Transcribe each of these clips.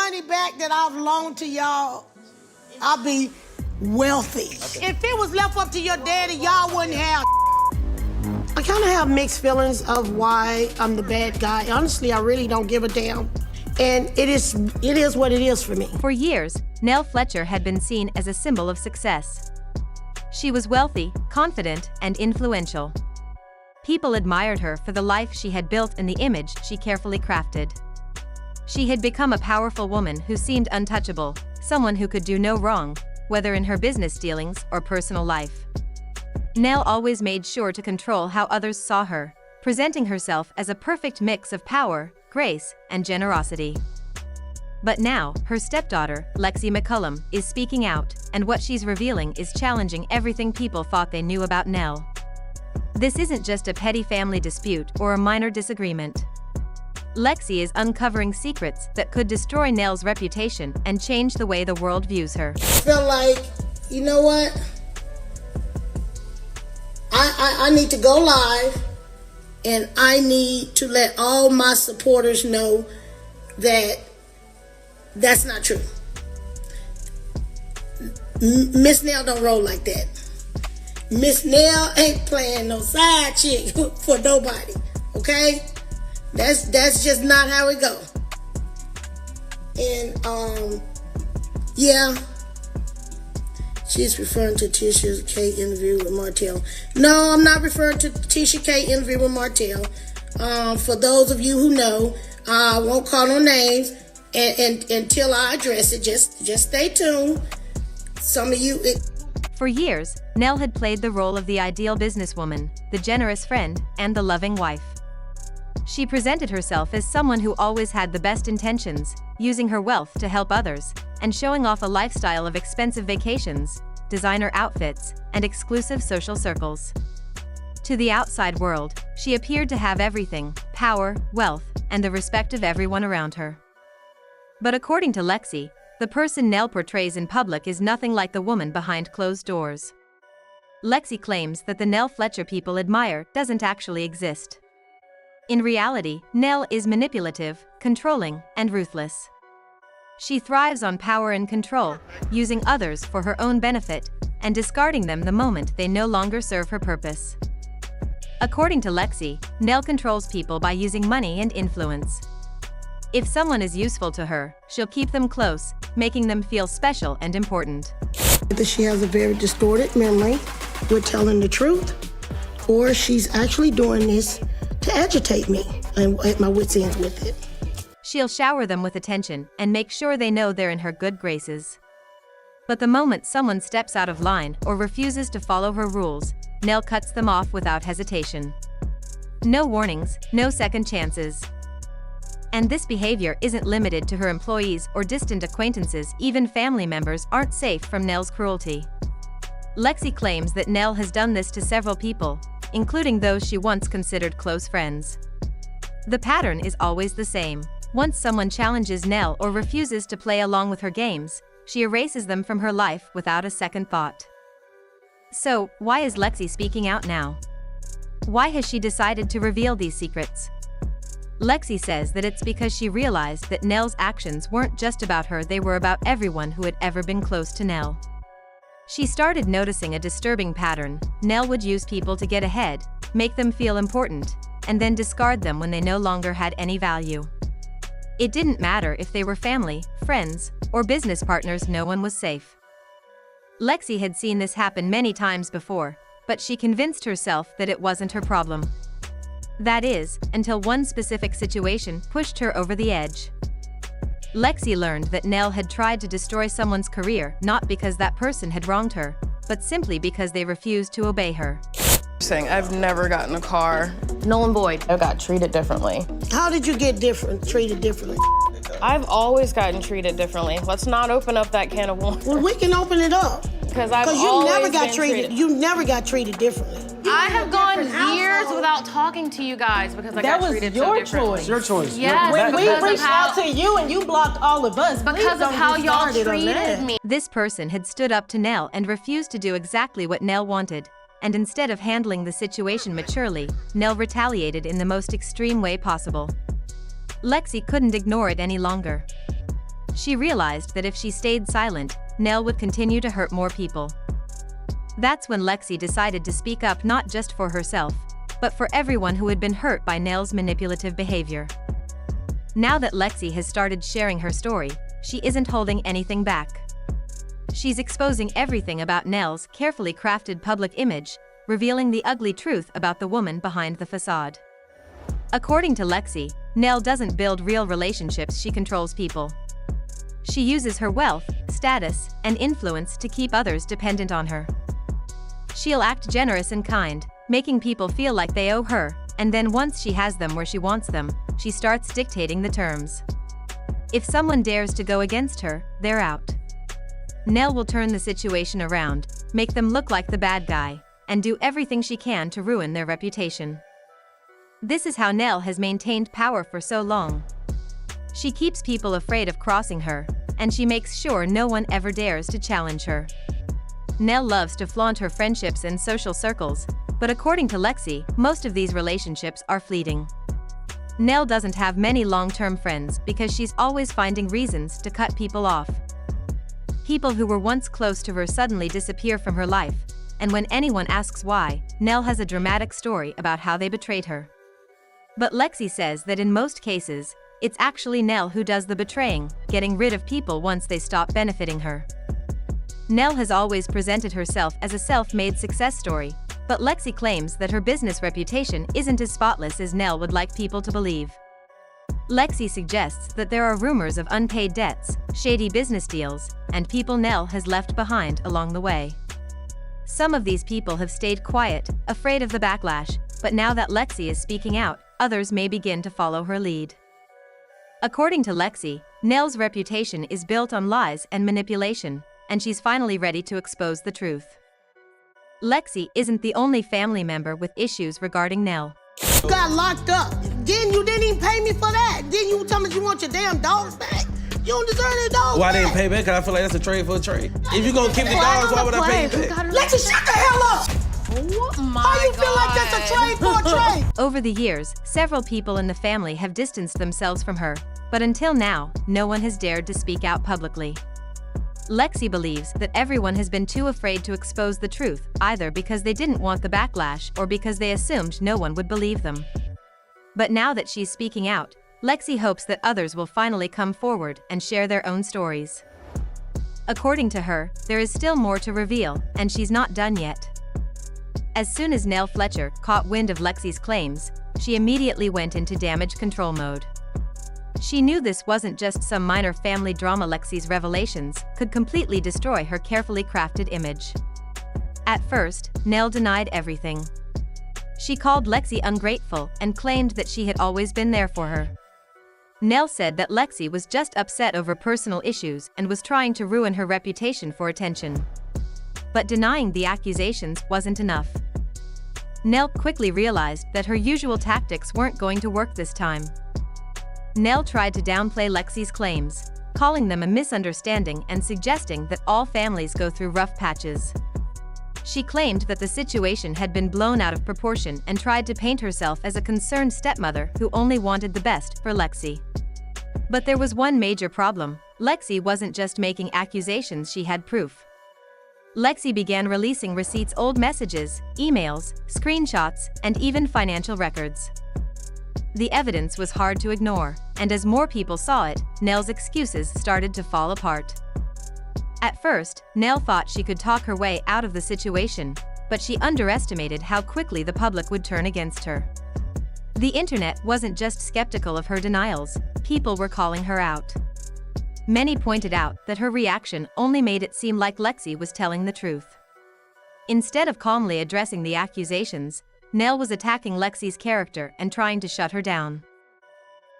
money back that I've loaned to y'all, I'll be wealthy. Okay. If it was left up to your daddy, y'all wouldn't have. I kind of have mixed feelings of why I'm the bad guy. Honestly, I really don't give a damn. And it is what it is for me. For years, Nell Fletcher had been seen as a symbol of success. She was wealthy, confident, and influential. People admired her for the life she had built and the image she carefully crafted. She had become a powerful woman who seemed untouchable, someone who could do no wrong, whether in her business dealings or personal life. Nell always made sure to control how others saw her, presenting herself as a perfect mix of power, grace, and generosity. But now, her stepdaughter, Lexi McCullum, is speaking out, and what she's revealing is challenging everything people thought they knew about Nell. This isn't just a petty family dispute or a minor disagreement. Lexi is uncovering secrets that could destroy Nell's reputation and change the way the world views her. I feel like, you know what? I need to go live, and I need to let all my supporters know that that's not true. Miss Nell don't roll like that. Miss Nell ain't playing no side chick for nobody, okay? That's just not how it go. And yeah, she's referring to Tisha K interview with Martell. No, I'm not referring to Tisha K interview with Martell. For those of you who know, I won't call no names and until I address it. Just stay tuned. Some of you. For years, Nell had played the role of the ideal businesswoman, the generous friend, and the loving wife. She presented herself as someone who always had the best intentions, using her wealth to help others, and showing off a lifestyle of expensive vacations, designer outfits, and exclusive social circles. To the outside world, she appeared to have everything: power, wealth, and the respect of everyone around her. But according to Lexi, the person Nell portrays in public is nothing like the woman behind closed doors. Lexi claims that the Nell Fletcher people admire doesn't actually exist. In reality, Nell is manipulative, controlling, and ruthless. She thrives on power and control, using others for her own benefit, and discarding them the moment they no longer serve her purpose. According to Lexi, Nell controls people by using money and influence. If someone is useful to her, she'll keep them close, making them feel special and important. Either she has a very distorted memory with telling the truth, or she's actually doing this to agitate me and at my wit's ends with it. She'll shower them with attention and make sure they know they're in her good graces. But the moment someone steps out of line or refuses to follow her rules, Nell cuts them off without hesitation. No warnings, no second chances. And this behavior isn't limited to her employees or distant acquaintances. Even family members aren't safe from Nell's cruelty. Lexi claims that Nell has done this to several people, including those she once considered close friends. The pattern is always the same. Once someone challenges Nell or refuses to play along with her games, she erases them from her life without a second thought. So, why is Lexi speaking out now? Why has she decided to reveal these secrets? Lexi says that it's because she realized that Nell's actions weren't just about her, they were about everyone who had ever been close to Nell. She started noticing a disturbing pattern. Nell would use people to get ahead, make them feel important, and then discard them when they no longer had any value. It didn't matter if they were family, friends, or business partners, no one was safe. Lexi had seen this happen many times before, but she convinced herself that it wasn't her problem. That is, until one specific situation pushed her over the edge. Lexi learned that Nell had tried to destroy someone's career not because that person had wronged her, but simply because they refused to obey her. Saying I've never gotten a car. Null and void. I got treated differently. How did you get treated differently? I've always gotten treated differently. Let's not open up that can of worms. Well, we can open it up. Because I've you always never got been treated. You never got treated differently. I have gone years without talking to you guys because I got treated so differently. Your choice. Yes, When because we reached out to you and you blocked all of us. because of how y'all treated me. This person had stood up to Nell and refused to do exactly what Nell wanted. And instead of handling the situation maturely, Nell retaliated in the most extreme way possible. Lexi couldn't ignore it any longer. She realized that if she stayed silent, Nell would continue to hurt more people. That's when Lexi decided to speak up, not just for herself, but for everyone who had been hurt by Nell's manipulative behavior. Now that Lexi has started sharing her story, she isn't holding anything back. She's exposing everything about Nell's carefully crafted public image, revealing the ugly truth about the woman behind the facade. According to Lexi, Nell doesn't build real relationships, she controls people. She uses her wealth, status, and influence to keep others dependent on her. She'll act generous and kind, making people feel like they owe her, and then once she has them where she wants them, she starts dictating the terms. If someone dares to go against her, they're out. Nell will turn the situation around, make them look like the bad guy, and do everything she can to ruin their reputation. This is how Nell has maintained power for so long. She keeps people afraid of crossing her, and she makes sure no one ever dares to challenge her. Nell loves to flaunt her friendships and social circles, but according to Lexi, most of these relationships are fleeting. Nell doesn't have many long-term friends because she's always finding reasons to cut people off. People who were once close to her suddenly disappear from her life, and when anyone asks why, Nell has a dramatic story about how they betrayed her. But Lexi says that in most cases, it's actually Nell who does the betraying, getting rid of people once they stop benefiting her. Nell has always presented herself as a self-made success story, but Lexi claims that her business reputation isn't as spotless as Nell would like people to believe. Lexi suggests that there are rumors of unpaid debts, shady business deals, and people Nell has left behind along the way. Some of these people have stayed quiet, afraid of the backlash, but now that Lexi is speaking out, others may begin to follow her lead. According to Lexi, Nell's reputation is built on lies and manipulation, and she's finally ready to expose the truth. Lexi isn't the only family member with issues regarding Nell. Got locked up. Then you didn't even pay me for that. Then you tell me you want your damn dogs back. You don't deserve the dogs Why back. they didn't pay back? Because I feel like that's a trade for a trade. If you gonna keep the dogs, why would I pay you back? Lexi, shut the hell up! Oh my How you feel like that's a trade for a trade? Over the years, several people in the family have distanced themselves from her, but until now, no one has dared to speak out publicly. Lexi believes that everyone has been too afraid to expose the truth, either because they didn't want the backlash or because they assumed no one would believe them. But now that she's speaking out, Lexi hopes that others will finally come forward and share their own stories. According to her, there is still more to reveal, and she's not done yet. As soon as Nell Fletcher caught wind of Lexi's claims, she immediately went into damage control mode. She knew this wasn't just some minor family drama. Lexi's revelations could completely destroy her carefully crafted image. At first, Nell denied everything. She called Lexi ungrateful and claimed that she had always been there for her. Nell said that Lexi was just upset over personal issues and was trying to ruin her reputation for attention. But denying the accusations wasn't enough. Nell quickly realized that her usual tactics weren't going to work this time. Nell tried to downplay Lexi's claims, calling them a misunderstanding and suggesting that all families go through rough patches. She claimed that the situation had been blown out of proportion and tried to paint herself as a concerned stepmother who only wanted the best for Lexi. But there was one major problem. Lexi wasn't just making accusations, she had proof. Lexi began releasing receipts, old messages, emails, screenshots, and even financial records. The evidence was hard to ignore, and as more people saw it, Nell's excuses started to fall apart. At first, Nell thought she could talk her way out of the situation, but she underestimated how quickly the public would turn against her. The internet wasn't just skeptical of her denials, people were calling her out. Many pointed out that her reaction only made it seem like Lexi was telling the truth. Instead of calmly addressing the accusations, Nell was attacking Lexi's character and trying to shut her down.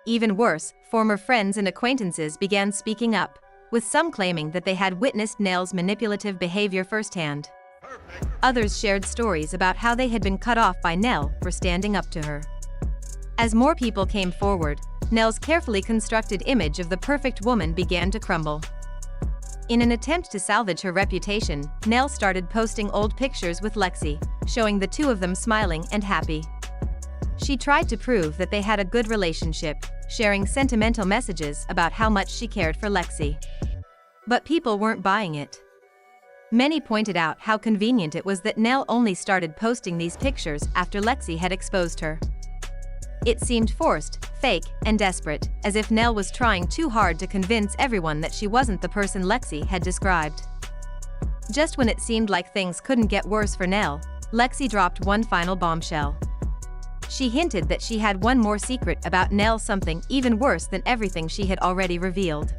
Even worse, former friends and acquaintances began speaking up, with some claiming that they had witnessed Nell's manipulative behavior firsthand. Others shared stories about how they had been cut off by Nell for standing up to her. As more people came forward, Nell's carefully constructed image of the perfect woman began to crumble. In an attempt to salvage her reputation, Nell started posting old pictures with Lexi, showing the two of them smiling and happy. She tried to prove that they had a good relationship, sharing sentimental messages about how much she cared for Lexi. But people weren't buying it. Many pointed out how convenient it was that Nell only started posting these pictures after Lexi had exposed her. It seemed forced, fake, and desperate, as if Nell was trying too hard to convince everyone that she wasn't the person Lexi had described. Just when it seemed like things couldn't get worse for Nell, Lexi dropped one final bombshell. She hinted that she had one more secret about Nell, something even worse than everything she had already revealed.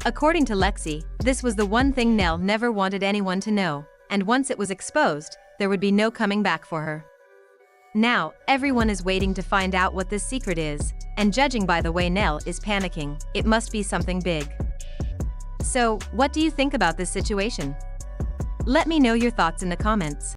According to Lexi, this was the one thing Nell never wanted anyone to know, and once it was exposed, there would be no coming back for her. Now, everyone is waiting to find out what this secret is, and judging by the way Nell is panicking, it must be something big. So, what do you think about this situation? Let me know your thoughts in the comments.